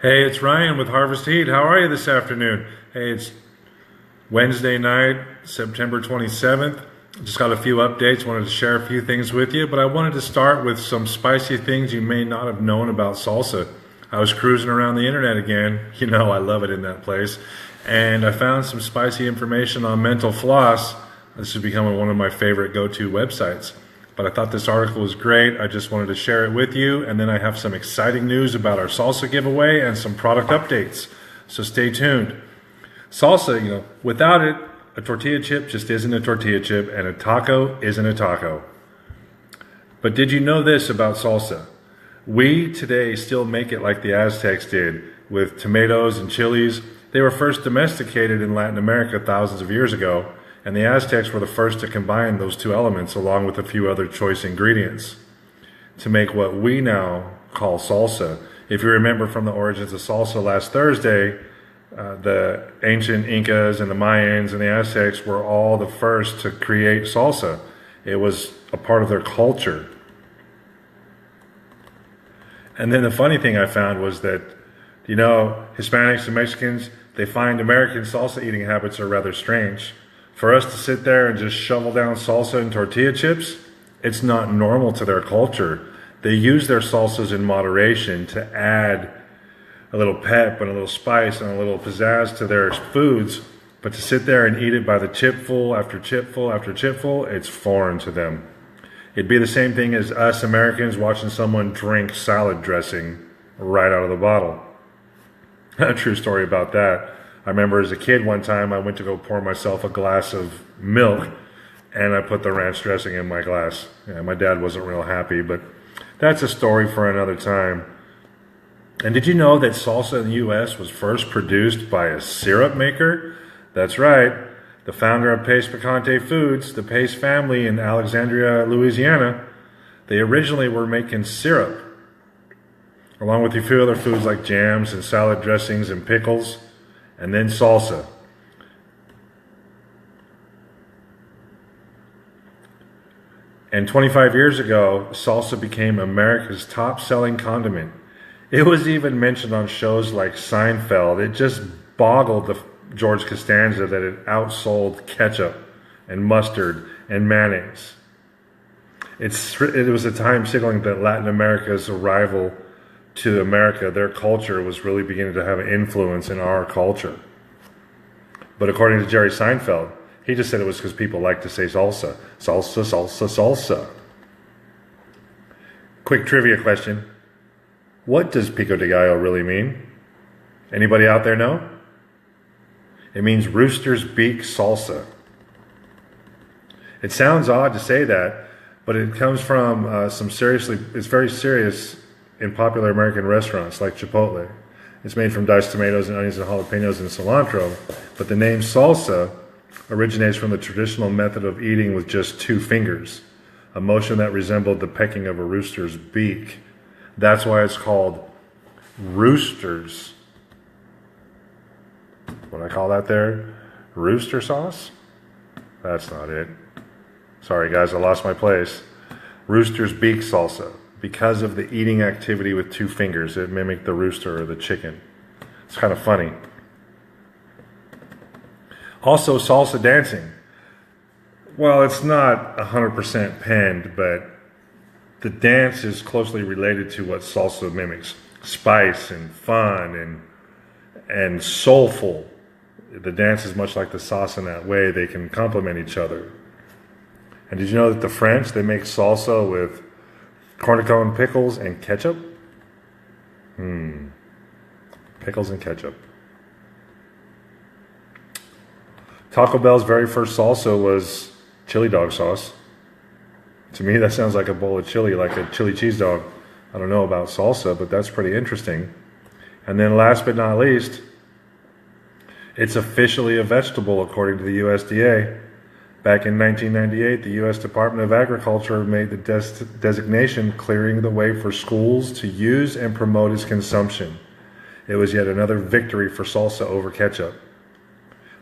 Hey, it's Ryan with Harvest Heat. How are you this afternoon? Hey, it's Wednesday night, September 27th. Just got a few updates. Wanted to share a few things with you, but I wanted to start with some spicy things you may not have known about salsa. I was cruising around the internet again. You know, I love it in that place. And I found some spicy information on Mental Floss. This is becoming one of my favorite go-to websites. But I thought this article was great. I just wanted to share it with you. And then I have some exciting news about our salsa giveaway and some product updates. So stay tuned. Salsa, without it, a tortilla chip just isn't a tortilla chip, and a taco isn't a taco. But did you know this about salsa? We today still make it like the Aztecs did, with tomatoes and chilies. They were first domesticated in Latin America thousands of years ago, and the Aztecs were the first to combine those two elements along with a few other choice ingredients to make what we now call salsa. If you remember from the origins of salsa last Thursday, the ancient Incas and the Mayans and the Aztecs were all the first to create salsa. It was a part of their culture. And then the funny thing I found was that, Hispanics and Mexicans, they find American salsa eating habits are rather strange. For us to sit there and just shovel down salsa and tortilla chips, it's not normal to their culture. They use their salsas in moderation to add a little pep and a little spice and a little pizzazz to their foods, but to sit there and eat it by the chipful after chipful after chipful, it's foreign to them. It'd be the same thing as us Americans watching someone drink salad dressing right out of the bottle. A true story about that. I remember as a kid one time I went to go pour myself a glass of milk and I put the ranch dressing in my glass. Yeah, my dad wasn't real happy, but that's a story for another time. And did you know that salsa in the U.S. was first produced by a syrup maker? That's right. The founder of Pace Picante Foods, the Pace family in Alexandria, Louisiana, they originally were making syrup, along with a few other foods like jams and salad dressings and pickles, and then salsa. And 25 years ago, salsa became America's top-selling condiment. It was even mentioned on shows like Seinfeld. It just boggled George Costanza that it outsold ketchup and mustard and mayonnaise. It was a time signaling that Latin America's arrival to America, their culture was really beginning to have an influence in our culture. But according to Jerry Seinfeld, he just said it was because people like to say salsa. Salsa, salsa, salsa. Quick trivia question. What does pico de gallo really mean? Anybody out there know? It means rooster's beak salsa. It sounds odd to say that, but it comes from it's very serious in popular American restaurants like Chipotle. It's made from diced tomatoes and onions and jalapenos and cilantro, but the name salsa originates from the traditional method of eating with just two fingers, a motion that resembled the pecking of a rooster's beak. That's why it's called roosters. What I call that there? Rooster sauce? That's not it. Sorry guys, I lost my place. Rooster's beak salsa. Because of the eating activity with two fingers, it mimicked the rooster or the chicken. It's kind of funny. Also, salsa dancing. Well, it's not 100% penned, but the dance is closely related to what salsa mimics. Spice and fun and soulful. The dance is much like the sauce in that way. They can complement each other. And did you know that the French, they make salsa with cornichon pickles and ketchup? Pickles and ketchup. Taco Bell's very first salsa was chili dog sauce. To me, that sounds like a bowl of chili, like a chili cheese dog. I don't know about salsa, but that's pretty interesting. And then last but not least, it's officially a vegetable according to the USDA. Back in 1998, the U.S. Department of Agriculture made the designation clearing the way for schools to use and promote its consumption. It was yet another victory for salsa over ketchup,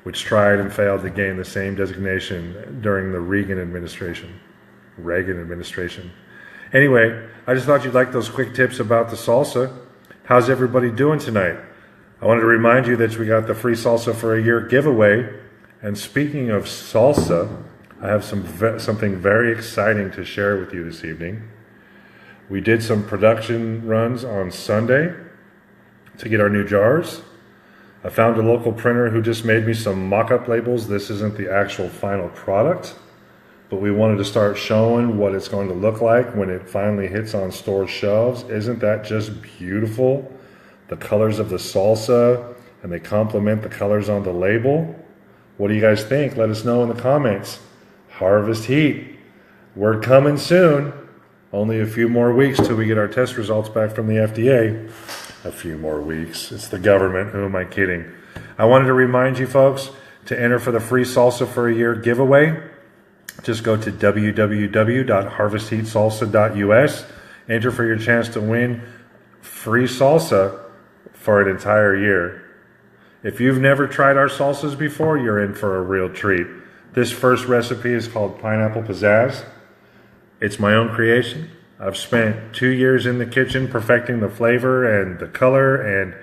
which tried and failed to gain the same designation during the Reagan administration. Anyway, I just thought you'd like those quick tips about the salsa. How's everybody doing tonight? I wanted to remind you that we got the free salsa for a year giveaway. And speaking of salsa, I have something very exciting to share with you this evening. We did some production runs on Sunday to get our new jars. I found a local printer who just made me some mock-up labels. This isn't the actual final product, but we wanted to start showing what it's going to look like when it finally hits on store shelves. Isn't that just beautiful? The colors of the salsa, and they complement the colors on the label. What do you guys think? Let us know in the comments. Harvest Heat. We're coming soon. Only a few more weeks till we get our test results back from the FDA. A few more weeks. It's the government. Who am I kidding? I wanted to remind you folks to enter for the free salsa for a year giveaway. Just go to www.harvestheatsalsa.us. Enter for your chance to win free salsa for an entire year. If you've never tried our salsas before, you're in for a real treat. This first recipe is called Pineapple Pizzazz. It's my own creation. I've spent 2 years in the kitchen perfecting the flavor and the color and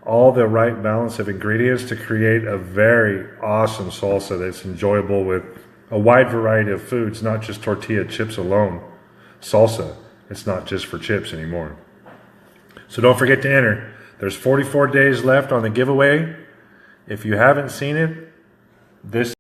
all the right balance of ingredients to create a very awesome salsa that's enjoyable with a wide variety of foods, not just tortilla chips alone. Salsa, it's not just for chips anymore. So don't forget to enter. There's 44 days left on the giveaway. If you haven't seen it, this